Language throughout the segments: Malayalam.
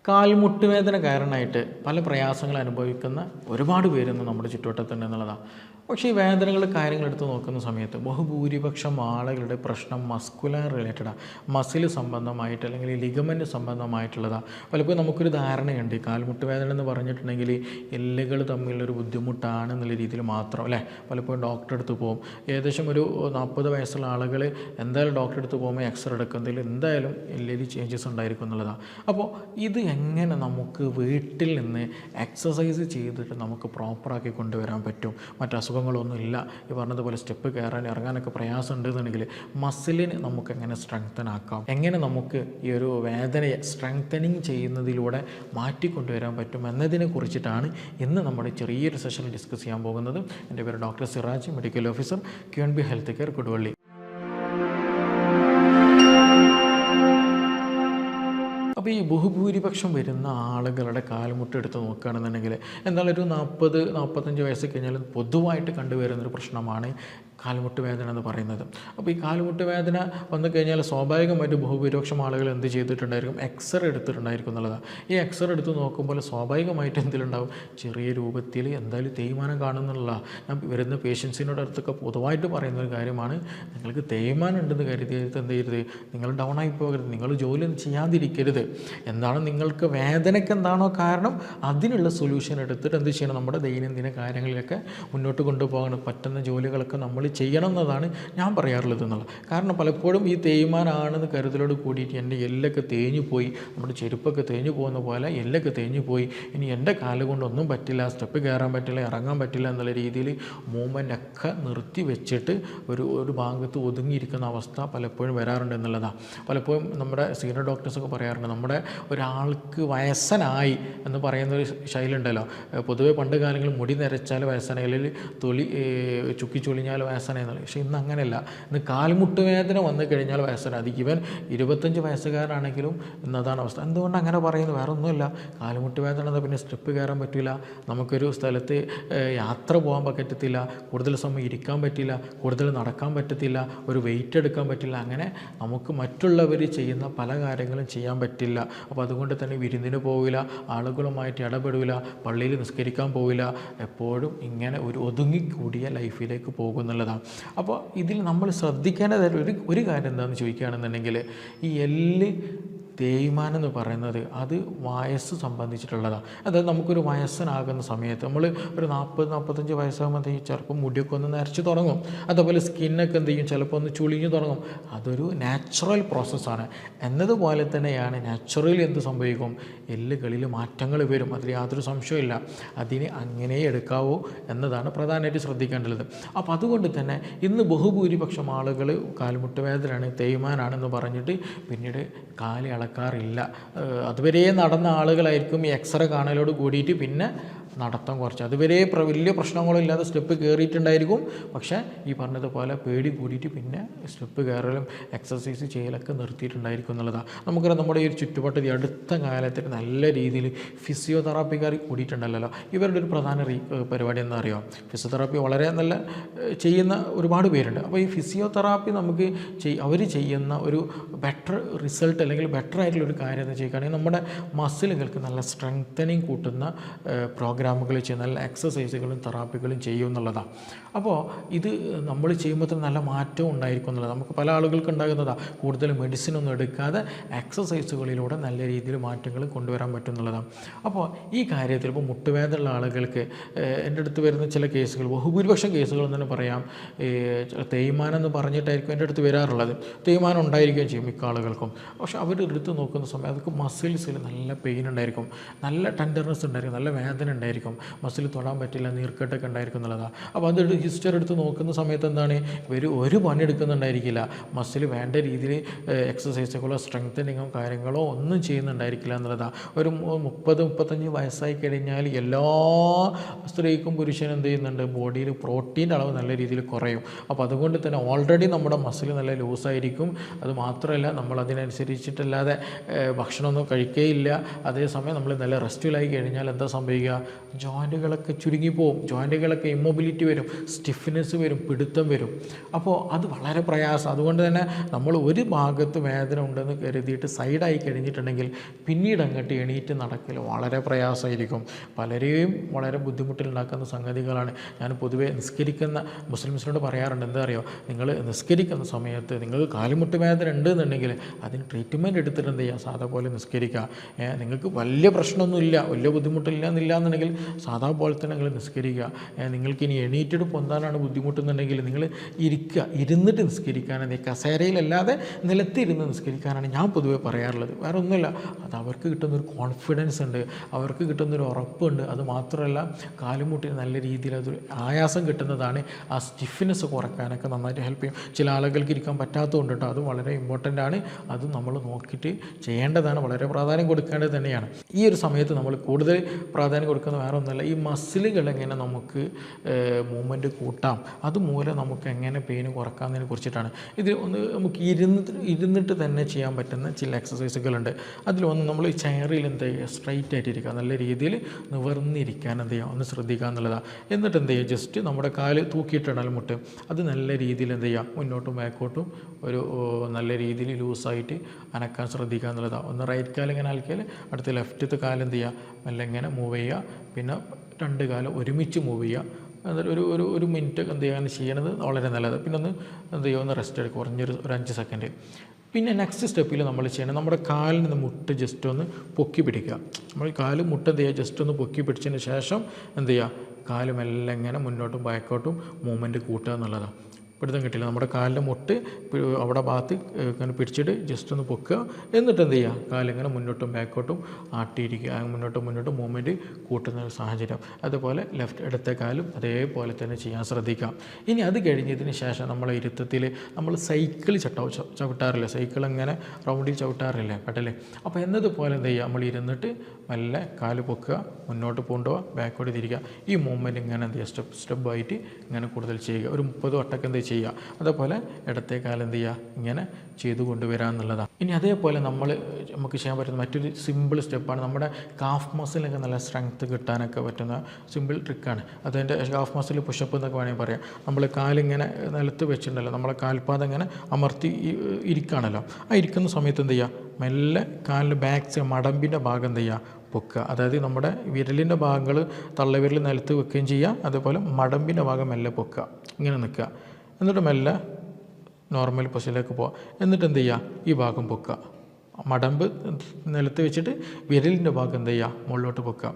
കാൽമുട്ട് വേദന കാരണമായിട്ട് പല പ്രയാസങ്ങൾ അനുഭവിക്കുന്ന ഒരുപാട് പേരൊന്നും നമ്മുടെ ചുറ്റുവട്ടത്തുണ്ട് എന്നുള്ളതാണ്. പക്ഷേ ഈ വേദനകൾ കാര്യങ്ങളെടുത്ത് നോക്കുന്ന സമയത്ത് ബഹുഭൂരിപക്ഷം ആളുകളുടെ പ്രശ്നം മസ്കുലർ റിലേറ്റഡാണ്, മസിൽ സംബന്ധമായിട്ട് അല്ലെങ്കിൽ ലിഗമെൻറ്റ് സംബന്ധമായിട്ടുള്ളതാണ്. പലപ്പോഴും നമുക്കൊരു ധാരണയുണ്ട് കാൽമുട്ട് വേദന എന്ന് പറഞ്ഞിട്ടുണ്ടെങ്കിൽ എല്ലുകൾ തമ്മിലൊരു ബുദ്ധിമുട്ടാണ് എന്നുള്ള രീതിയിൽ മാത്രം അല്ലേ. പലപ്പോഴും ഡോക്ടറെ അടുത്ത് പോകും. ഏകദേശം ഒരു 40 വയസ്സുള്ള ആളുകൾ എന്തായാലും ഡോക്ടറെ അടുത്ത് പോകുമ്പോൾ എക്സ്റേ എടുക്കുന്നതിൽ എന്തായാലും എല്ലിൽ ചേഞ്ചസ് ഉണ്ടായിരിക്കും എന്നുള്ളതാണ്. അപ്പോൾ ഇത് എങ്ങനെ നമുക്ക് വീട്ടിൽ നിന്ന് എക്സസൈസ് ചെയ്തിട്ട് നമുക്ക് പ്രോപ്പറാക്കി കൊണ്ടുവരാൻ പറ്റും? അസുഖങ്ങളൊന്നും ഇല്ല, ഈ പറഞ്ഞതുപോലെ സ്റ്റെപ്പ് കയറാൻ ഇറങ്ങാനൊക്കെ പ്രയാസം ഉണ്ടെന്നുണ്ടെങ്കിൽ മസിലിന് നമുക്ക് എങ്ങനെ സ്ട്രെങ്തൻ ആക്കാം, എങ്ങനെ നമുക്ക് ഈ ഒരു വേദനയെ സ്ട്രെങ്തനിങ് ചെയ്യുന്നതിലൂടെ മാറ്റിക്കൊണ്ടുവരാൻ പറ്റും എന്നതിനെ കുറിച്ചിട്ടാണ് ഇന്ന് നമ്മുടെ ചെറിയൊരു സെഷൻ ഡിസ്കസ് ചെയ്യാൻ പോകുന്നത്. എൻ്റെ പേര് doctor Siraj, medical officer, QNB health care, Koduvally. അപ്പോൾ ഈ ബഹുഭൂരിപക്ഷം വരുന്ന ആളുകളുടെ കാൽമുട്ട് എടുത്ത് നോക്കുകയാണെന്നുണ്ടെങ്കിൽ എന്തായാലും ഒരു 40-45 വയസ്സ് കഴിഞ്ഞാൽ പൊതുവായിട്ട് കണ്ടുവരുന്നൊരു പ്രശ്നമാണ് കാൽമുട്ട് വേദന എന്ന് പറയുന്നത്. അപ്പോൾ ഈ കാൽമുട്ട് വേദന വന്നു കഴിഞ്ഞാൽ സ്വാഭാവികമായിട്ട് ബഹുഭൂരിപക്ഷം ആളുകൾ എന്ത് ചെയ്തിട്ടുണ്ടായിരിക്കും, എക്സ്റേ എടുത്തിട്ടുണ്ടായിരിക്കും എന്നുള്ളതാണ്. ഈ എക്സ്റേ എടുത്ത് നോക്കുമ്പോൾ സ്വാഭാവികമായിട്ട് എന്തിലുണ്ടാവും, ചെറിയ രൂപത്തിൽ എന്തായാലും തേയ്മാനം കാണുന്നുള്ള. ഞാൻ വരുന്ന പേഷ്യൻസിനോട് അടുത്തൊക്കെ പൊതുവായിട്ട് പറയുന്ന ഒരു കാര്യമാണ്, നിങ്ങൾക്ക് തേയ്മാനം ഉണ്ടെന്ന് കരുതിയിട്ട് എന്ത് ചെയ്യരുത്, നിങ്ങൾ ഡൗൺ ആയി പോകരുത്, നിങ്ങൾ ജോലിയൊന്നും ചെയ്യാതിരിക്കരുത്. എന്താണ് നിങ്ങൾക്ക് വേദനയ്ക്ക് എന്താണോ കാരണം അതിനുള്ള സൊല്യൂഷൻ എടുത്തിട്ട് എന്ത് ചെയ്യണം, നമ്മുടെ ദൈനംദിന കാര്യങ്ങളിലൊക്കെ മുന്നോട്ട് കൊണ്ടുപോകണം. പറ്റുന്ന ജോലികളൊക്കെ നമ്മൾ ചെയ്യണം എന്നതാണ് ഞാൻ പറയാറുള്ളത് എന്നുള്ളത്. കാരണം പലപ്പോഴും ഈ തേയ്മാനാണെന്ന് കരുതലോട് കൂടിയിട്ട് എൻ്റെ എല്ലൊക്കെ തേഞ്ഞു പോയി, നമ്മുടെ ചെരുപ്പൊക്കെ തേഞ്ഞു പോകുന്ന പോലെ എല്ലൊക്കെ തേഞ്ഞു പോയി, ഇനി എൻ്റെ കാല് കൊണ്ടൊന്നും പറ്റില്ല, സ്റ്റെപ്പ് കയറാൻ പറ്റില്ല, ഇറങ്ങാൻ പറ്റില്ല എന്നുള്ള രീതിയിൽ മൂവ്മെൻ്റ് ഒക്കെ നിർത്തി വെച്ചിട്ട് ഒരു ഭാഗത്ത് ഒതുങ്ങിയിരിക്കുന്ന അവസ്ഥ പലപ്പോഴും വരാറുണ്ട് എന്നുള്ളതാണ്. പലപ്പോഴും നമ്മുടെ സീനിയർ ഡോക്ടേഴ്സൊക്കെ പറയാറുണ്ട്, നമ്മുടെ ഒരാൾക്ക് വയസ്സനായി എന്ന് പറയുന്നൊരു ശൈലി ഉണ്ടല്ലോ. പൊതുവെ പണ്ട് കാലങ്ങളിൽ മുടി നരച്ചാൽ വയസ്സനായി, അല്ലെങ്കിൽ തൊലി ചുക്കി ചൊളിഞ്ഞാൽ വയസ്സനായെന്നുള്ളത്. പക്ഷേ ഇന്ന് അങ്ങനെയല്ല. ഇന്ന് കാൽമുട്ട് വേദന വന്നു കഴിഞ്ഞാൽ വയസ്സന. അത് ഈവൻ 25 വയസ്സുകാരാണെങ്കിലും ഇന്നതാണ് അവസ്ഥ. എന്തുകൊണ്ട് അങ്ങനെ പറയുന്നത്? വേറെ ഒന്നുമില്ല, കാൽമുട്ട് വേദന എന്നാൽ പിന്നെ സ്റ്റെപ്പ് കയറാൻ പറ്റില്ല, നമുക്കൊരു സ്ഥലത്ത് യാത്ര പോകാൻ പറ്റത്തില്ല, കൂടുതൽ സമയം ഇരിക്കാൻ പറ്റില്ല, കൂടുതൽ നടക്കാൻ പറ്റത്തില്ല, ഒരു വെയിറ്റ് എടുക്കാൻ പറ്റില്ല, അങ്ങനെ നമുക്ക് മറ്റുള്ളവർ ചെയ്യുന്ന പല കാര്യങ്ങളും ചെയ്യാൻ പറ്റില്ല. അപ്പോൾ അതുകൊണ്ട് തന്നെ വിരുന്നിന് പോവില്ല, ആളുകളുമായിട്ട് ഇടപെടില്ല, പള്ളിയിൽ നിസ്കരിക്കാൻ പോവില്ല, എപ്പോഴും ഇങ്ങനെ ഒരു ഒതുങ്ങിക്കൂടിയ ലൈഫിലേക്ക് പോകുന്നുള്ളതാണ്. അപ്പോൾ ഇതിൽ നമ്മൾ ശ്രദ്ധിക്കേണ്ടതായിട്ട് ഒരു കാര്യം എന്താണെന്ന് ചോദിക്കുകയാണെന്നുണ്ടെങ്കിൽ, ഈ എല്ല് തേയ്മാനം എന്ന് പറയുന്നത് അത് വയസ്സ് സംബന്ധിച്ചിട്ടുള്ളതാണ്. അതായത് നമുക്കൊരു വയസ്സനാകുന്ന സമയത്ത് നമ്മൾ ഒരു 40-45 വയസ്സാകുമ്പോൾ ചിലപ്പോൾ മുടിയൊക്കെ ഒന്ന് നരച്ച് തുടങ്ങും, അതുപോലെ സ്കിന്നൊക്കെ എന്ത് ചെയ്യും, ചിലപ്പോൾ ഒന്ന് ചുളിഞ്ഞു തുടങ്ങും. അതൊരു നാച്ചുറൽ പ്രോസസ്സാണ്. എന്നതുപോലെ തന്നെയാണ് നാച്ചുറലി എന്ത് സംഭവിക്കും, എല്ലുകളിൽ മാറ്റങ്ങൾ വരും, അതിൽ യാതൊരു സംശയമില്ല. അതിന് അങ്ങനെ എടുക്കാവൂ എന്നതാണ് പ്രധാനമായിട്ട് ശ്രദ്ധിക്കേണ്ടത്. അപ്പോൾ അതുകൊണ്ട് തന്നെ ഇന്ന് ബഹുഭൂരിപക്ഷം ആളുകൾ കാൽമുട്ട് വേദനയാണ്, തേയ്മാനാണെന്ന് പറഞ്ഞിട്ട് പിന്നീട് കാല് ഇളക്കാറില്ല. അതുവരെ നടന്ന ആളുകളായിരിക്കും ഈ എക്സ്റേ കാണലോട് കൂടിയിട്ട് പിന്നെ നടത്തം കുറച്ച്, അതുവരെ വലിയ പ്രശ്നങ്ങളില്ലാതെ സ്റ്റെപ്പ് കയറിയിട്ടുണ്ടായിരിക്കും. പക്ഷേ ഈ പറഞ്ഞതുപോലെ പേടി കൂടിയിട്ട് പിന്നെ സ്റ്റെപ്പ് കയറലും എക്സസൈസ് ചെയ്യലൊക്കെ നിർത്തിയിട്ടുണ്ടായിരിക്കും എന്നുള്ളതാണ്. നമുക്കറിയാം, നമ്മുടെ ഈ ഒരു ചുറ്റുപാട്ടത്തിൽ അടുത്ത കാലത്തിൽ നല്ല രീതിയിൽ ഫിസിയോതെറാപ്പിക്കാർ കൂടിയിട്ടുണ്ടല്ലോ. ഇവരുടെ ഒരു പ്രധാന പരിപാടി എന്താ അറിയുമോ, ഫിസിയോതെറാപ്പി വളരെ നല്ല ചെയ്യുന്ന ഒരുപാട് പേരുണ്ട്. അപ്പോൾ ഈ ഫിസിയോതെറാപ്പി നമുക്ക് അവർ ചെയ്യുന്ന ഒരു ബെറ്റർ റിസൾട്ട് അല്ലെങ്കിൽ ബെറ്റർ ആയിട്ടുള്ളൊരു കാര്യം എന്ന് ചെയ്യുകയാണെങ്കിൽ നമ്മുടെ മസിലുകൾക്ക് നല്ല സ്ട്രെങ്തനിങ് കൂട്ടുന്ന പ്രോഗ്രാമുകൾ ചെയ്യും, നല്ല എക്സസൈസുകളും തെറാപ്പികളും ചെയ്യും എന്നുള്ളതാണ്. അപ്പോൾ ഇത് നമ്മൾ ചെയ്യുമ്പോൾ തന്നെ നല്ല മാറ്റം ഉണ്ടായിരിക്കും എന്നുള്ളത് നമുക്ക് പല ആളുകൾക്ക് ഉണ്ടാകുന്നതാണ്. കൂടുതൽ മെഡിസിനൊന്നും എടുക്കാതെ എക്സസൈസുകളിലൂടെ നല്ല രീതിയിൽ മാറ്റങ്ങൾ കൊണ്ടുവരാൻ പറ്റും എന്നുള്ളതാണ്. അപ്പോൾ ഈ കാര്യത്തിൽ ഇപ്പോൾ മുട്ടുവേദനയുള്ള ആളുകൾക്ക് എൻ്റെ അടുത്ത് വരുന്ന ചില കേസുകൾ, ബഹുഭൂരിപക്ഷം കേസുകൾ തന്നെ പറയാം, തേയ്മാനം എന്ന് പറഞ്ഞിട്ടായിരിക്കും എൻ്റെ അടുത്ത് വരാറുള്ളത്. തേയ്മാനം ഉണ്ടായിരിക്കുകയും ചെയ്യും മിക്ക ആളുകൾക്കും. പക്ഷെ അവർ എടുത്ത് നോക്കുന്ന സമയം അവർക്ക് മസിൽസിൽ നല്ല പെയിൻ ഉണ്ടായിരിക്കും, നല്ല ടെൻഡർനെസ് ഉണ്ടായിരിക്കും, നല്ല വേദന ഉണ്ടായിരിക്കും, മസിൽ തൊടാൻ പറ്റില്ല, നീർക്കെട്ടൊക്കെ ഉണ്ടായിരിക്കും എന്നുള്ളതാണ്. അപ്പോൾ അത് ഹിസ്റ്ററി എടുത്ത് നോക്കുന്ന സമയത്ത് എന്താണ്, ഇവർ ഒരു പണി എടുക്കുന്നുണ്ടായിരിക്കില്ല, മസിൽ വേണ്ട രീതിയിൽ എക്സസൈസുകളോ സ്ട്രെങ്തനിങ്ങോ കാര്യങ്ങളോ ഒന്നും ചെയ്യുന്നുണ്ടായിരിക്കില്ല എന്നുള്ളതാണ്. ഒരു 30-35 വയസ്സായി കഴിഞ്ഞാൽ എല്ലാ സ്ത്രീക്കും പുരുഷനും എന്ത് ചെയ്യുന്നുണ്ട്, ബോഡിയിൽ പ്രോട്ടീൻ്റെ അളവ് നല്ല രീതിയിൽ കുറയും. അപ്പോൾ അതുകൊണ്ട് തന്നെ ഓൾറെഡി നമ്മുടെ മസിൽ നല്ല ലൂസായിരിക്കും. അത് മാത്രമല്ല നമ്മൾ അതിനനുസരിച്ചിട്ടല്ലാതെ ഭക്ഷണമൊന്നും കഴിക്കുകയില്ല. അതേസമയം നമ്മൾ നല്ല റെസ്റ്റിലായി കഴിഞ്ഞാൽ എന്താ സംഭവിക്കുക, ജോയിൻറ്റുകളൊക്കെ ചുരുങ്ങിപ്പോവും, ജോയിൻറ്റുകളൊക്കെ ഇമ്മൊബിലിറ്റി വരും, സ്റ്റിഫ്നെസ് വരും, പിടുത്തം വരും. അപ്പോൾ അത് വളരെ പ്രയാസം. അതുകൊണ്ട് തന്നെ നമ്മൾ ഒരു ഭാഗത്ത് വേദന ഉണ്ടെന്ന് കരുതിയിട്ട് സൈഡായി കഴിഞ്ഞിട്ടുണ്ടെങ്കിൽ പിന്നീട് അങ്ങോട്ട് എണീറ്റ് നടക്കൽ വളരെ പ്രയാസമായിരിക്കും. പലരെയും വളരെ ബുദ്ധിമുട്ടിലുണ്ടാക്കുന്ന സംഗതികളാണ്. ഞാൻ പൊതുവേ നിസ്കരിക്കുന്ന മുസ്ലിംസിനോട് പറയാറുണ്ട്, എന്താ അറിയോ, നിങ്ങൾ നിസ്കരിക്കുന്ന സമയത്ത് നിങ്ങൾക്ക് കാലുമുട്ട് വേദന ഉണ്ടെന്നുണ്ടെങ്കിൽ അതിന് ട്രീറ്റ്മെൻറ്റ് എടുത്തിട്ട് എന്ത് ചെയ്യുക, സാധാ പോലെ നിസ്കരിക്കുക. നിങ്ങൾക്ക് വലിയ പ്രശ്നമൊന്നുമില്ല, വലിയ ബുദ്ധിമുട്ടില്ല എന്നില്ലാന്നുണ്ടെങ്കിൽ സാധാ പോലെ തന്നെ നിങ്ങൾ നിസ്കരിക്കുക. നിങ്ങൾക്ക് ഇനി എണീറ്റിട്ട് പൊന്താനാണ് ബുദ്ധിമുട്ടുന്നുണ്ടെങ്കിൽ നിങ്ങൾ ഇരിക്കുക, ഇരുന്നിട്ട് നിസ്കരിക്കാനാണ്, കസേരയിലല്ലാതെ നിലത്തിരുന്ന് നിസ്കരിക്കാനാണ് ഞാൻ പൊതുവേ പറയാറുള്ളത്. വേറെ ഒന്നുമില്ല, അത് അവർക്ക് കിട്ടുന്നൊരു കോൺഫിഡൻസ് ഉണ്ട്, അവർക്ക് കിട്ടുന്നൊരു ഉറപ്പുണ്ട്. അത് മാത്രമല്ല കാലുമുട്ടിന് നല്ല രീതിയിൽ അതൊരു ആയാസം കിട്ടുന്നതാണ്. ആ സ്റ്റിഫ്നെസ് കുറയ്ക്കാനൊക്കെ നന്നായിട്ട് ഹെൽപ്പ് ചെയ്യും. ചില ആളുകൾക്ക് ഇരിക്കാൻ പറ്റാത്തതുകൊണ്ട് കേട്ടോ, അത് വളരെ ഇമ്പോർട്ടൻ്റ് ആണ്. അത് നമ്മൾ നോക്കിയിട്ട് ചെയ്യേണ്ടതാണ്, വളരെ പ്രാധാന്യം കൊടുക്കേണ്ടത് തന്നെയാണ്. ഈ ഒരു സമയത്ത് നമ്മൾ കൂടുതൽ പ്രാധാന്യം കൊടുക്കുന്നത് വേറെ ഒന്നുമല്ല, ഈ മസിലുകൾ എങ്ങനെ നമുക്ക് മൂവ്മെൻറ്റ് കൂട്ടാം, അതുമൂലം നമുക്ക് എങ്ങനെ പെയിൻ കുറക്കാമെന്നതിനെ കുറിച്ചിട്ടാണ്. ഇത് ഒന്ന് നമുക്ക് ഇരുന്നിട്ട് തന്നെ ചെയ്യാൻ പറ്റുന്ന ചില എക്സസൈസുകളുണ്ട്. അതിലൊന്ന് നമ്മൾ ഈ ചെയറിൽ എന്ത് ചെയ്യുക, സ്ട്രൈറ്റ് ആയിട്ടിരിക്കുക, നല്ല രീതിയിൽ നിവർന്നിരിക്കാൻ എന്ത് ചെയ്യുക, ഒന്ന് ശ്രദ്ധിക്കുക എന്നുള്ളതാണ്. എന്നിട്ട് എന്ത് ചെയ്യുക, ജസ്റ്റ് നമ്മുടെ കാല് തൂക്കിയിട്ടിടൽ മുട്ട്, അത് നല്ല രീതിയിൽ എന്ത് ചെയ്യുക, മുന്നോട്ടും ബാക്കോട്ടും ഒരു നല്ല രീതിയിൽ ലൂസായിട്ട് അനക്കാൻ ശ്രദ്ധിക്കുക എന്നുള്ളതാണ്. ഒന്ന് റൈറ്റ് കാല് ഇങ്ങനെ ആക്കിയാൽ അടുത്ത ലെഫ്റ്റത്തെ കാല് എന്ത് ചെയ്യുക, മെല്ലെ ഇങ്ങനെ മൂവ് ചെയ്യുക. പിന്നെ രണ്ട് കാലം ഒരുമിച്ച് മൂവ് ചെയ്യുക. എന്നിട്ട് ഒരു മിനിറ്റ് എന്ത് ചെയ്യാൻ ചെയ്യണത് വളരെ നല്ലത്. പിന്നെ ഒന്ന് എന്ത് ചെയ്യുക, ഒന്ന് റെസ്റ്റ് എടുക്കുക, കുറഞ്ഞൊരു 5 സെക്കൻഡ്. പിന്നെ നെക്സ്റ്റ് സ്റ്റെപ്പിൽ നമ്മൾ ചെയ്യണം, നമ്മുടെ കാലിന് മുട്ട് ജസ്റ്റ് ഒന്ന് പൊക്കി പിടിക്കുക. നമ്മൾ കാല് മുട്ട് എന്ത് ചെയ്യുക, ജസ്റ്റ് ഒന്ന് പൊക്കി പിടിച്ചതിന് ശേഷം എന്ത് ചെയ്യുക, കാല് മെല്ലെ ഇങ്ങനെ മുന്നോട്ടും ബാക്കോട്ടും മൂവ്മെൻറ്റ് കൂട്ടുക എന്നുള്ളതാണ്. പിടുത്തം കിട്ടില്ല, നമ്മുടെ കാലിൻ്റെ മുട്ട് അവിടെ ഭാഗത്ത് ഇങ്ങനെ പിടിച്ചിട്ട് ജസ്റ്റ് ഒന്ന് പൊക്കുക. എന്നിട്ട് എന്ത് ചെയ്യുക, കാലിങ്ങനെ മുന്നോട്ടും ബാക്കോട്ടും ആട്ടിയിരിക്കുക, മുന്നോട്ടും മൂവ്മെൻറ്റ് കൂട്ടുന്ന ഒരു സാഹചര്യം. അതുപോലെ ഇടത്തെ കാലും അതേപോലെ തന്നെ ചെയ്യാൻ ശ്രദ്ധിക്കാം. ഇനി അത് കഴിഞ്ഞതിന് ശേഷം നമ്മളെ ഇരുത്തത്തിൽ നമ്മൾ സൈക്കിൾ ചവിട്ടാറില്ല, സൈക്കിൾ ഇങ്ങനെ റൗണ്ടിൽ ചവിട്ടാറില്ലേ പെട്ടല്ലേ. അപ്പോൾ എന്നതുപോലെ എന്ത് ചെയ്യുക, നമ്മൾ ഇരുന്നിട്ട് മെല്ലെ കാല് പൊക്കുക, മുന്നോട്ട് കൊണ്ടുപോവുക, ബാക്കോട്ട് തിരിക്കുക. ഈ മൂവ്മെൻറ്റ് ഇങ്ങനെ എന്ത് ചെയ്യുക, സ്റ്റെപ്പായിട്ട് ഇങ്ങനെ കൂടുതൽ ചെയ്യുക. ഒരു 30 വട്ടമൊക്കെ എന്ത് ചെയ്യുക. അതേപോലെ ഇടത്തെ കാലം എന്ത് ചെയ്യുക, ഇങ്ങനെ ചെയ്തു കൊണ്ടുവരിക എന്നുള്ളതാണ്. ഇനി അതേപോലെ നമുക്ക് ചെയ്യാൻ പറ്റുന്ന മറ്റൊരു സിമ്പിൾ സ്റ്റെപ്പാണ്, നമ്മുടെ കാഫ് മസിലൊക്കെ നല്ല സ്ട്രെങ്ത്ത് കിട്ടാനൊക്കെ പറ്റുന്ന സിമ്പിൾ ട്രിക്കാണ്. അതിൻ്റെ കാഫ് മസിൽ പുഷപ്പ് എന്നൊക്കെ വേണമെങ്കിൽ പറയാം. നമ്മൾ കാലിങ്ങനെ നിലത്ത് വെച്ചിട്ടുണ്ടല്ലോ, നമ്മളെ കാൽപാദം ഇങ്ങനെ അമർത്തി ഇരിക്കുകയാണല്ലോ. ആ ഇരിക്കുന്ന സമയത്ത് എന്ത് ചെയ്യുക, മെല്ലെ കാലിൻ്റെ ബാക്ക് മടമ്പിൻ്റെ ഭാഗം എന്ത് ചെയ്യുക, പൊക്കുക. അതായത് നമ്മുടെ വിരലിൻ്റെ ഭാഗങ്ങൾ തള്ളവിരൽ നിലത്ത് വെക്കുകയും ചെയ്യുക. അതേപോലെ മടമ്പിൻ്റെ ഭാഗം മെല്ലെ പൊക്കുക, ഇങ്ങനെ നിൽക്കുക. എന്നിട്ട് മെല്ലെ നോർമൽ പൊസിഷനിലേക്ക് പോവുക. എന്നിട്ട് എന്ത് ചെയ്യുക, ഈ ഭാഗം പൊക്കുക, മടമ്പ് നിലത്ത് വെച്ചിട്ട് വിരലിൻ്റെ ഭാഗം എന്ത് ചെയ്യുക, മുകളിലോട്ട് പൊക്കുക.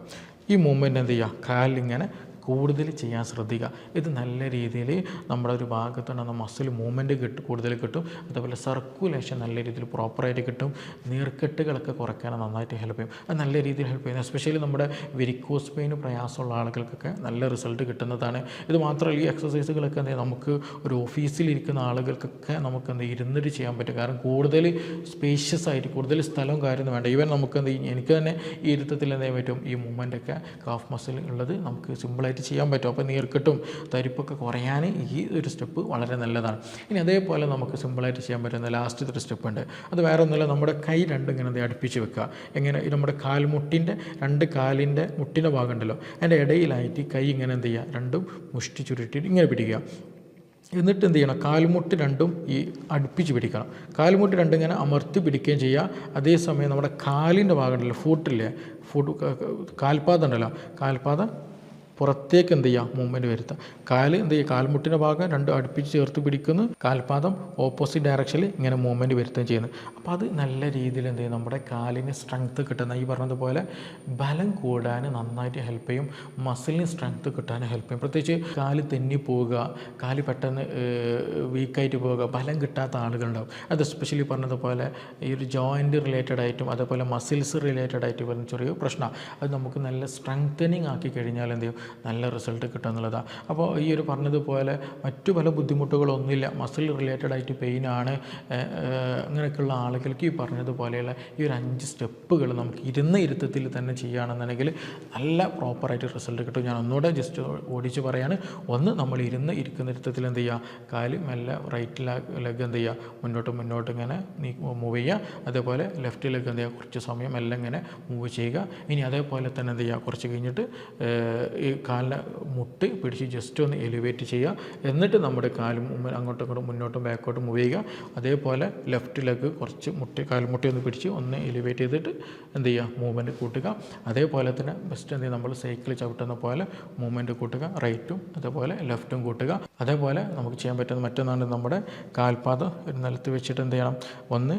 ഈ മൂവ്മെൻറ്റ് എന്ത് ചെയ്യുക, കാലിങ്ങനെ കൂടുതൽ ചെയ്യാൻ ശ്രദ്ധിക്കുക. ഇത് നല്ല രീതിയിൽ നമ്മുടെ ഒരു ഭാഗത്തുണ്ടാകുന്ന മസിൽ മൂവ്മെൻറ്റ് കൂടുതൽ കിട്ടും. അതേപോലെ സർക്കുലേഷൻ നല്ല രീതിയിൽ പ്രോപ്പറായിട്ട് കിട്ടും. നീർക്കെട്ടുകളൊക്കെ കുറയ്ക്കാൻ നന്നായിട്ട് ഹെൽപ്പ് ചെയ്യും. അത് നല്ല രീതിയിൽ ഹെൽപ്പ് ചെയ്യുന്നത് എസ്പെഷ്യലി നമ്മുടെ വെരിക്കോസ് പെയിൻ പ്രയാസമുള്ള ആളുകൾക്കൊക്കെ നല്ല റിസൾട്ട് കിട്ടുന്നതാണ്. ഇത് മാത്രമല്ല, ഈ എക്സസൈസുകളൊക്കെ എന്ത് നമുക്ക് ഒരു ഓഫീസിലിരിക്കുന്ന ആളുകൾക്കൊക്കെ നമുക്ക് എന്ത് ഇരുന്നിട്ട് ചെയ്യാൻ പറ്റും. കാരണം കൂടുതൽ സ്പേഷ്യസ് ആയിട്ട് കൂടുതൽ സ്ഥലവും കാര്യമൊന്നും വേണ്ട. ഈവൻ നമുക്ക് എനിക്ക് തന്നെ ഈ ഇരുത്തത്തിൽ എന്ത് ചെയ്യാൻ പറ്റും, ഈ മൂവ്മെൻറ്റൊക്കെ കാഫ് മസിൽ ഉള്ളത് നമുക്ക് സിമ്പിളായിട്ട് ചെയ്യാൻ പറ്റും. അപ്പോൾ നീർക്കെട്ടും തരിപ്പൊക്കെ കുറയാൻ ഈ ഒരു സ്റ്റെപ്പ് വളരെ നല്ലതാണ്. ഇനി അതേപോലെ നമുക്ക് സിമ്പിളായിട്ട് ചെയ്യാൻ പറ്റുന്ന ലാസ്റ്റത്തെ ഒരു സ്റ്റെപ്പ് ഉണ്ട്. അത് വേറെ ഒന്നുമില്ല, നമ്മുടെ കൈ രണ്ടും ഇങ്ങനെ അടുപ്പിച്ച് വെക്കുക. എങ്ങനെ, നമ്മുടെ കാൽമുട്ടിൻ്റെ കാലിൻ്റെ മുട്ടിൻ്റെ ഭാഗം ഉണ്ടല്ലോ, അതിൻ്റെ ഇടയിലായിട്ട് കൈ ഇങ്ങനെ എന്ത് ചെയ്യുക, രണ്ടും മുഷ്ടി ചുരുട്ടിയിട്ട് ഇങ്ങനെ പിടിക്കുക. എന്നിട്ട് എന്ത് ചെയ്യണം, കാൽമുട്ട് രണ്ടും ഈ അടുപ്പിച്ച് പിടിക്കണം. കാൽമുട്ട് രണ്ടും ഇങ്ങനെ അമർത്തി പിടിക്കുകയും ചെയ്യുക. അതേസമയം നമ്മുടെ കാലിൻ്റെ ഭാഗം ഉണ്ടല്ലോ, കാൽപാദം ഉണ്ടല്ലോ, കാൽപാദം പുറത്തേക്ക് എന്ത് ചെയ്യുക, മൂവ്മെൻറ്റ് വരുത്തുക. കാല് എന്ത് ചെയ്യുക, കാൽമുട്ടിൻ്റെ ഭാഗം രണ്ടും അടുപ്പിച്ച് ചേർത്ത് പിടിക്കുന്നു, കാൽപാദം ഓപ്പോസിറ്റ് ഡയറക്ഷനിൽ ഇങ്ങനെ മൂവ്മെൻറ്റ് വരുത്തുകയും ചെയ്യുന്നു. അപ്പോൾ അത് നല്ല രീതിയിൽ എന്ത് ചെയ്യും, നമ്മുടെ കാലിന് സ്ട്രെങ്ത്ത് കിട്ടുന്ന, ഈ പറഞ്ഞതുപോലെ ബലം കൂടാൻ നന്നായിട്ട് ഹെൽപ്പ് ചെയ്യും. മസിലിന് സ്ട്രെങ്ത്ത് കിട്ടാൻ ഹെൽപ്പ് ചെയ്യും. പ്രത്യേകിച്ച് കാല് തെന്നി പോവുക, കാല് പെട്ടെന്ന് വീക്കായിട്ട് പോവുക, ബലം കിട്ടാത്ത ആളുകളുണ്ടാവും. അത് എസ്പെഷ്യലി പറഞ്ഞതുപോലെ ഈ ഒരു ജോയിൻറ്റ് റിലേറ്റഡ് ആയിട്ടും അതേപോലെ മസിൽസ് റിലേറ്റഡ് ആയിട്ട് വരുന്ന ചെറിയ പ്രശ്നമാണ്. അത് നമുക്ക് നല്ല സ്ട്രെങ്തനിങ് ആക്കി കഴിഞ്ഞാൽ എന്ത് ചെയ്യും, നല്ല റിസൾട്ട് കിട്ടുക എന്നുള്ളതാണ്. അപ്പോൾ ഈ ഒരു പറഞ്ഞതുപോലെ മറ്റു പല ബുദ്ധിമുട്ടുകളൊന്നുമില്ല, മസിൽ റിലേറ്റഡ് ആയിട്ട് പെയിനാണ്, അങ്ങനെയൊക്കെയുള്ള ആളുകൾക്ക് ഈ പറഞ്ഞതുപോലെയുള്ള ഈ ഒരു 5 സ്റ്റെപ്പുകൾ നമുക്ക് ഇരുത്തത്തിൽ തന്നെ ചെയ്യുകയാണെന്നുണ്ടെങ്കിൽ നല്ല പ്രോപ്പറായിട്ട് റിസൾട്ട് കിട്ടും. ഞാൻ ഒന്നുകൂടെ ജസ്റ്റ് ഓടിച്ച് പറയാണ്. ഒന്ന്, നമ്മൾ ഇരിക്കുന്ന ഇരുത്തത്തിൽ എന്ത് ചെയ്യുക, കാല് മെല്ലെ റൈറ്റ് ലെഗ് എന്ത് ചെയ്യുക, മുന്നോട്ട് ഇങ്ങനെ മൂവ് ചെയ്യുക. അതേപോലെ ലെഫ്റ്റ് ലെഗ് എന്ത് ചെയ്യുക, കുറച്ച് സമയം എല്ലാം ഇങ്ങനെ മൂവ് ചെയ്യുക. ഇനി അതേപോലെ തന്നെ എന്ത് ചെയ്യുക, കുറച്ച് കഴിഞ്ഞിട്ട് ഈ കാലിൻ്റെ മുട്ട് പിടിച്ച് ജസ്റ്റ് ഒന്ന് എലിവേറ്റ് ചെയ്യുക. എന്നിട്ട് നമ്മുടെ കാലും അങ്ങോട്ടും ഇങ്ങോട്ടും മുന്നോട്ടും ബാക്കോട്ടും മൂവ് ചെയ്യുക. അതേപോലെ ലെഫ്റ്റ് ലെഗ് കുറച്ച് കാൽമുട്ടി ഒന്ന് പിടിച്ച് ഒന്ന് എലിവേറ്റ് ചെയ്തിട്ട് എന്ത് ചെയ്യുക, മൂവ്മെൻറ്റ് കൂട്ടുക. അതേപോലെ തന്നെ ബെസ്റ്റ് എന്ത് ചെയ്യുക, നമ്മൾ സൈക്കിൾ ചവിട്ടുന്ന പോലെ മൂവ്മെൻറ്റ് കൂട്ടുക, റൈറ്റും അതേപോലെ ലെഫ്റ്റും കൂട്ടുക. അതേപോലെ നമുക്ക് ചെയ്യാൻ പറ്റുന്ന മറ്റൊന്നാണ് നമ്മുടെ കാൽപാദം നിലത്ത് വെച്ചിട്ട് എന്ത് ചെയ്യണം, ഒന്ന്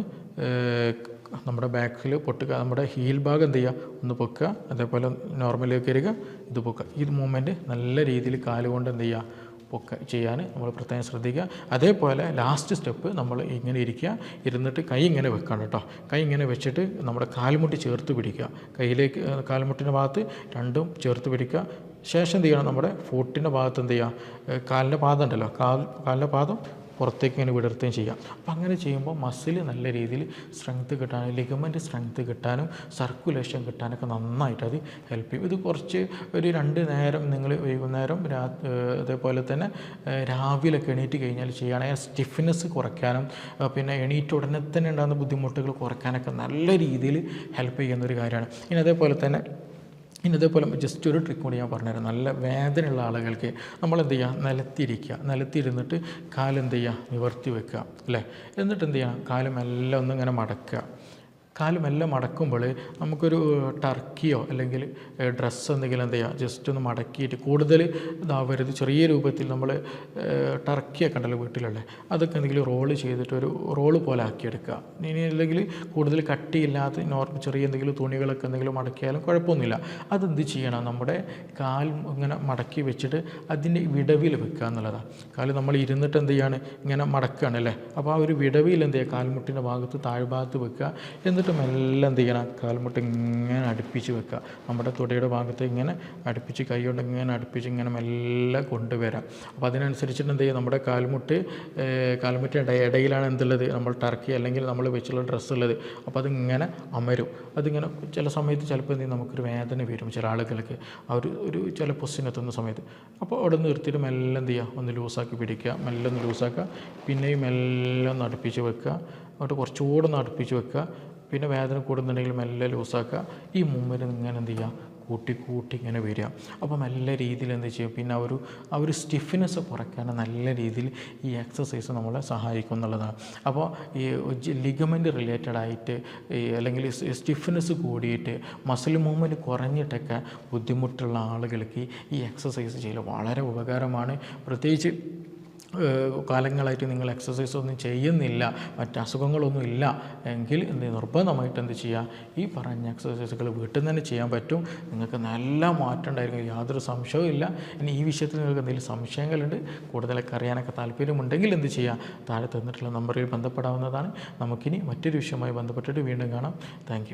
നമ്മുടെ ബാക്കിൽ പൊട്ടുക, നമ്മുടെ ഹീൽ ഭാഗം എന്ത് ചെയ്യുക, ഒന്ന് പൊക്കുക. അതേപോലെ നോർമലിലേക്ക് വരിക, ഇത് പൊക്കുക. ഈ മൂവ്മെൻറ്റ് നല്ല രീതിയിൽ കാലുകൊണ്ട് എന്ത് ചെയ്യുക, പൊക്ക ചെയ്യാൻ നമ്മൾ പ്രത്യേകം ശ്രദ്ധിക്കുക. അതേപോലെ ലാസ്റ്റ് സ്റ്റെപ്പ് നമ്മൾ ഇങ്ങനെ ഇരിക്കുക, ഇരുന്നിട്ട് കൈ ഇങ്ങനെ വെക്കണം കേട്ടോ. കൈ ഇങ്ങനെ വെച്ചിട്ട് നമ്മുടെ കാൽമുട്ടി ചേർത്ത് പിടിക്കുക, കയ്യിലേക്ക് കാൽമുട്ടിൻ്റെ ഭാഗത്ത് രണ്ടും ചേർത്ത് പിടിക്കുക. ശേഷം എന്ത് ചെയ്യണം, നമ്മുടെ ഫുട്ടിൻ്റെ ഭാഗത്ത് എന്ത് ചെയ്യുക, കാലിൻ്റെ പാദം ഉണ്ടല്ലോ, കാലിൻ്റെ പാദം പുറത്തേക്ക് ഇങ്ങനെ വിടർത്തുകയും ചെയ്യാം. അപ്പോൾ അങ്ങനെ ചെയ്യുമ്പോൾ മസിൽ നല്ല രീതിയിൽ സ്ട്രെങ്ത്ത് കിട്ടാനും ലിഗമെൻറ്റ് സ്ട്രെങ്ത്ത് കിട്ടാനും സർക്കുലേഷൻ കിട്ടാനൊക്കെ നന്നായിട്ട് അത് ഹെൽപ്പ് ചെയ്യും. ഇത് കുറച്ച് ഒരു 2 നേരം നിങ്ങൾ വൈകുന്നേരം അതേപോലെ തന്നെ രാവിലൊക്കെ എണീറ്റ് കഴിഞ്ഞാൽ ചെയ്യുകയാണെങ്കിൽ സ്റ്റിഫ്നെസ് കുറയ്ക്കാനും പിന്നെ എണീറ്റ് ഉടനെ തന്നെ ഉണ്ടാകുന്ന ബുദ്ധിമുട്ടുകൾ കുറയ്ക്കാനൊക്കെ നല്ല രീതിയിൽ ഹെൽപ്പ് ചെയ്യുന്നൊരു കാര്യമാണ്. ഇനി അതേപോലെ ജസ്റ്റ് ഒരു ട്രിക്ക് കൂടി ഞാൻ പറഞ്ഞുതരാം. നല്ല വേദനയുള്ള ആളുകൾക്ക് നമ്മളെന്ത് ചെയ്യുക, നിലത്തിരുന്നിട്ട് കാലെന്ത് ചെയ്യുക, നിവർത്തി വെക്കുക അല്ലേ. എന്നിട്ട് എന്ത് ചെയ്യുക, കാല് മെല്ലെ ഒന്നിങ്ങനെ മടക്കുക. കാല് മെല്ലെ മടക്കുമ്പോൾ നമുക്കൊരു ടർക്കിയോ അല്ലെങ്കിൽ ഡ്രസ്സ് എന്തെങ്കിലും എന്ത് ചെയ്യുക, ജസ്റ്റ് ഒന്ന് മടക്കിയിട്ട് കൂടുതൽ ഇതാവരുത്, ചെറിയ രൂപത്തിൽ നമ്മൾ ടർക്കിയൊക്കെ ഉണ്ടല്ലോ വീട്ടിലുള്ള, അതൊക്കെ എന്തെങ്കിലും റോള് ചെയ്തിട്ട് ഒരു റോള് പോലെ ആക്കിയെടുക്കുക. ഇനി അല്ലെങ്കിൽ കൂടുതൽ കട്ടിയില്ലാത്ത ചെറിയ എന്തെങ്കിലും തുണികളൊക്കെ എന്തെങ്കിലും മടക്കിയാലും കുഴപ്പമൊന്നുമില്ല. അതെന്ത് ചെയ്യണം, നമ്മുടെ കാൽ ഇങ്ങനെ മടക്കി വെച്ചിട്ട് അതിൻ്റെ വിടവിൽ വെക്കുക എന്നുള്ളതാണ്. കാല് നമ്മൾ ഇരുന്നിട്ട് എന്ത് ചെയ്യാണ്, ഇങ്ങനെ മടക്കുകയാണ് അല്ലേ. അപ്പോൾ ആ ഒരു വിടവിൽ എന്ത് ചെയ്യുക, കാൽമുട്ടിൻ്റെ ഭാഗത്ത് താഴ്ഭാഗത്ത് വെക്കുക. എന്നിട്ട് മെല്ലെ എന്ത് ചെയ്യണം, കാൽമുട്ട് ഇങ്ങനെ അടുപ്പിച്ച് വെക്കുക, നമ്മുടെ തുടയുടെ ഭാഗത്ത് ഇങ്ങനെ അടുപ്പിച്ച്, കൈ കൊണ്ട് ഇങ്ങനെ അടുപ്പിച്ച് ഇങ്ങനെ മെല്ലെ കൊണ്ടുവരാം. അപ്പോൾ അതിനനുസരിച്ചിട്ട് എന്ത് ചെയ്യുക, നമ്മുടെ കാൽമുട്ടിൻ്റെ ഇടയിലാണ് എന്തുള്ളത്, നമ്മൾ ടർക്കി അല്ലെങ്കിൽ നമ്മൾ വെച്ചുള്ള ഡ്രസ്സ് ഉള്ളത്. അപ്പോൾ അതിങ്ങനെ അമരും. അതിങ്ങനെ ചില സമയത്ത് ചിലപ്പോൾ എന്ത് ചെയ്യും, നമുക്കൊരു വേദന വരും ചില ആളുകൾക്ക് ഒരു ചില പൊസിഷനെത്തുന്ന സമയത്ത്. അപ്പോൾ അവിടെ നിർത്തിയിട്ട് മെല്ലെ എന്ത് ചെയ്യുക, ഒന്ന് ലൂസാക്കി പിടിക്കുക, മെല്ലെ ഒന്ന് ലൂസാക്കുക, പിന്നെയും മെല്ലെ ഒന്ന് അടുപ്പിച്ച് വെക്കുക, അങ്ങോട്ട് കുറച്ചുകൂടെ ഒന്ന് അടുപ്പിച്ച് വെക്കുക. പിന്നെ വേദന കൂടുന്നുണ്ടെങ്കിൽ മെല്ലെ ലൂസാക്കുക. ഈ മൂവ്മെൻറ്റ് ഇങ്ങനെ എന്ത് ചെയ്യുക, കൂട്ടി ഇങ്ങനെ വരിക. അപ്പോൾ നല്ല രീതിയിൽ എന്ത് ചെയ്യും, പിന്നെ ആ ഒരു സ്റ്റിഫ്നെസ് കുറയ്ക്കാൻ നല്ല രീതിയിൽ ഈ എക്സസൈസ് നമ്മളെ സഹായിക്കും എന്നുള്ളതാണ്. അപ്പോൾ ഈ ലിഗമെൻറ്റ് റിലേറ്റഡ് ആയിട്ട് അല്ലെങ്കിൽ സ്റ്റിഫ്നെസ് കൂടിയിട്ട് മസിൽ മൂവ്മെൻറ്റ് കുറഞ്ഞിട്ടൊക്കെ ബുദ്ധിമുട്ടുള്ള ആളുകൾക്ക് ഈ എക്സസൈസ് ചെയ്യൽ വളരെ ഉപകാരമാണ്. പ്രത്യേകിച്ച് കാലങ്ങളായിട്ട് നിങ്ങൾ എക്സസൈസ് ഒന്നും ചെയ്യുന്നില്ല, മറ്റ് അസുഖങ്ങളൊന്നും ഇല്ല എങ്കിൽ നിർബന്ധമായിട്ട് എന്ത് ചെയ്യുക, ഈ പറഞ്ഞ എക്സസൈസുകൾ വീട്ടിൽ നിന്ന് തന്നെ ചെയ്യാൻ പറ്റും. നിങ്ങൾക്ക് നല്ല മാറ്റം ഉണ്ടായിരിക്കും, യാതൊരു സംശയവും ഇല്ല. ഇനി ഈ വിഷയത്തിൽ നിങ്ങൾക്ക് എന്തെങ്കിലും സംശയങ്ങളുണ്ട്, കൂടുതലൊക്കെ അറിയാനൊക്കെ താല്പര്യമുണ്ടെങ്കിൽ എന്ത് ചെയ്യുക, താഴെ തന്നിട്ടുള്ള നമ്പറിൽ ബന്ധപ്പെടാവുന്നതാണ്. നമുക്കിനി മറ്റൊരു വിഷയവുമായി ബന്ധപ്പെട്ടിട്ട് വീണ്ടും കാണാം. Thank you.